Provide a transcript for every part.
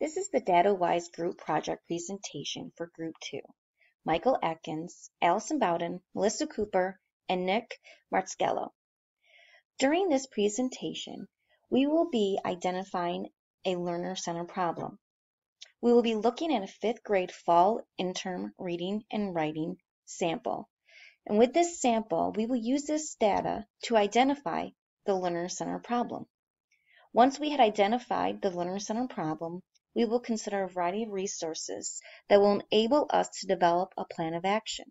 This is the DataWise group project presentation for Group 2. Michael Atkins, Allison Bowden, Melissa Cooper, and Nick Martzgello. During this presentation, we will be identifying a learner-centered problem. We will be looking at a 5th grade fall interim reading and writing sample. And with this sample, we will use this data to identify the learner-centered problem. Once we had identified the learner-centered problem, we will consider a variety of resources that will enable us to develop a plan of action.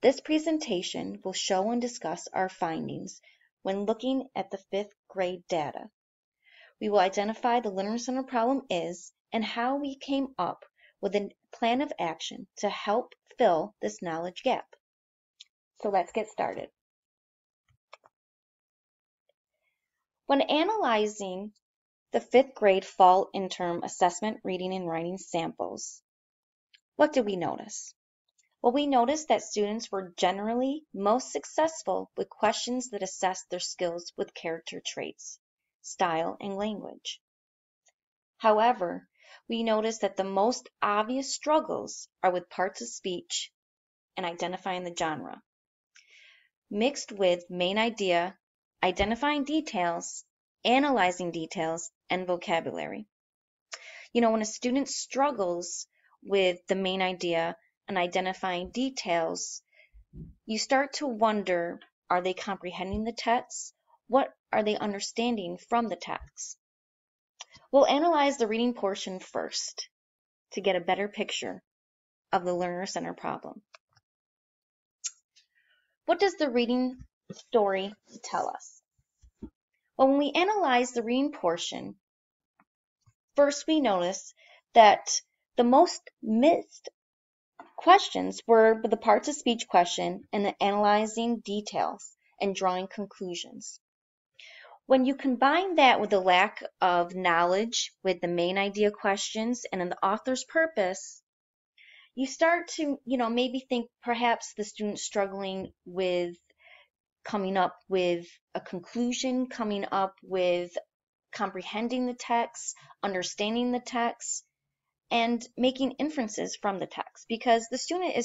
This presentation will show and discuss our findings when looking at the 5th grade data. We will identify the learner-centered problem is and how we came up with a plan of action to help fill this knowledge gap. So let's get started. When analyzing the 5th grade fall interim assessment reading and writing samples, what did we notice? Well, we noticed that students were generally most successful with questions that assessed their skills with character traits, style, and language. However, we noticed that the most obvious struggles are with parts of speech and identifying the genre, mixed with main idea, identifying details, analyzing details, and vocabulary. When a student struggles with the main idea and identifying details, you start to wonder, are they comprehending the text? What are they understanding from the text? We'll analyze the reading portion first to get a better picture of the learner-centered problem. What does the reading story tell us? Well, when we analyze the reading portion, first we notice that the most missed questions were the parts of speech question and the analyzing details and drawing conclusions. When you combine that with the lack of knowledge with the main idea questions and in the author's purpose, you start to, maybe think perhaps the student's struggling with coming up with a conclusion, coming up with comprehending the text, understanding the text, and making inferences from the text, because the student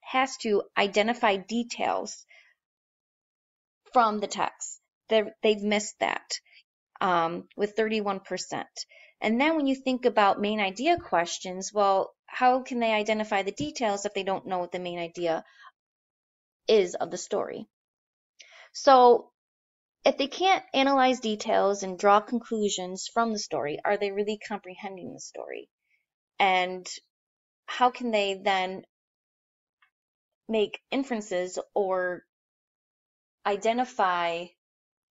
has to identify details from the text. They've missed that with 31%. And then when you think about main idea questions, well, how can they identify the details if they don't know what the main idea is of the story? So if they can't analyze details and draw conclusions from the story, are they really comprehending the story? And how can they then make inferences or identify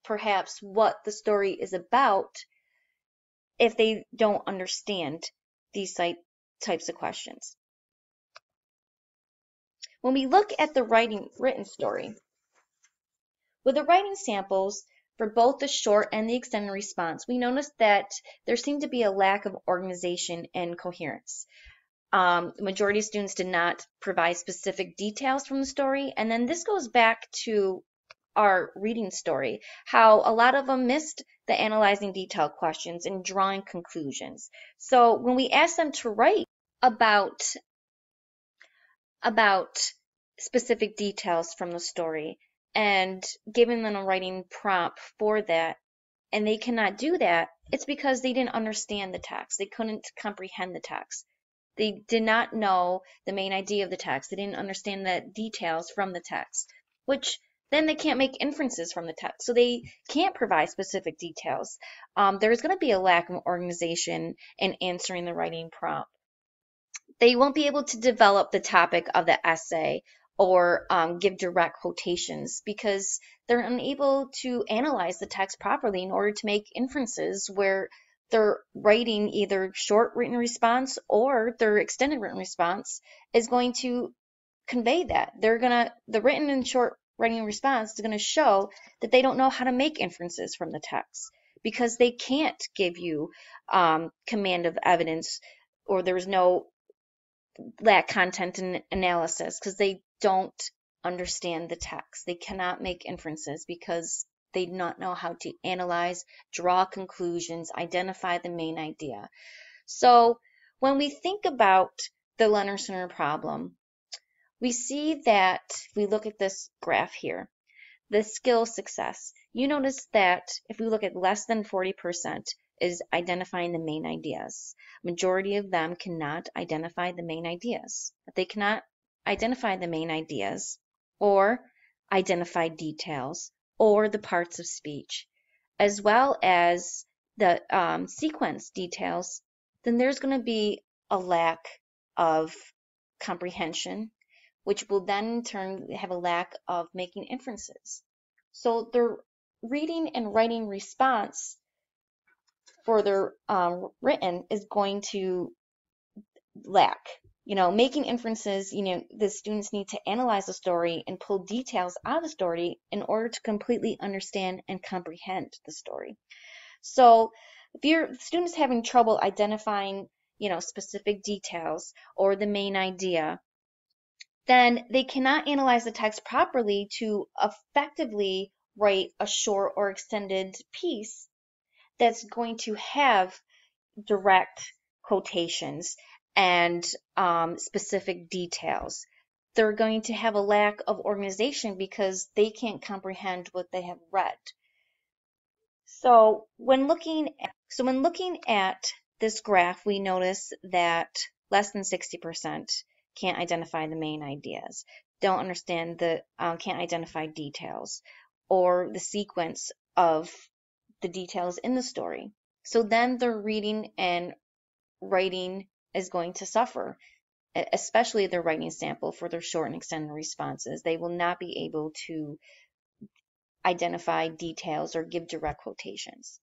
perhaps what the story is about if they don't understand these types of questions? When we look at the written story, with the writing samples for both the short and the extended response, we noticed that there seemed to be a lack of organization and coherence. The majority of students did not provide specific details from the story, and then this goes back to our reading story, how a lot of them missed the analyzing detail questions and drawing conclusions. So when we asked them to write about specific details from the story and giving them a writing prompt for that, and they cannot do that, it's because they didn't understand the text. They couldn't comprehend the text. They did not know the main idea of the text. They didn't understand the details from the text, which then they can't make inferences from the text. So they can't provide specific details. There's going to be a lack of organization in answering the writing prompt. They won't be able to develop the topic of the essay or give direct quotations because they're unable to analyze the text properly in order to make inferences where their writing, either short written response or their extended written response, is going to convey that. The written and short writing response is going to show that they don't know how to make inferences from the text because they can't give you command of evidence, or there's no lack content and analysis because they don't understand the text. They cannot make inferences because they do not know how to analyze, draw conclusions, identify the main idea. So when we think about the learner center problem, we see that if we look at this graph here, the skill success, you notice that if we look at less than 40% is identifying the main ideas. Majority of them cannot identify the main ideas. If they cannot identify the main ideas or identify details or the parts of speech, as well as the sequence details, then there's going to be a lack of comprehension, which will then in turn have a lack of making inferences. So their reading and writing response for their written is going to lack. Making inferences, the students need to analyze the story and pull details out of the story in order to completely understand and comprehend the story. So if your student's having trouble identifying, specific details or the main idea, then they cannot analyze the text properly to effectively write a short or extended piece that's going to have direct quotations and specific details. They're going to have a lack of organization because they can't comprehend what they have read. So when looking at this graph, we notice that less than 60% can't identify the main ideas, don't understand can't identify details or the sequence of the details in the story. So then their reading and writing is going to suffer, especially their writing sample for their short and extended responses. They will not be able to identify details or give direct quotations.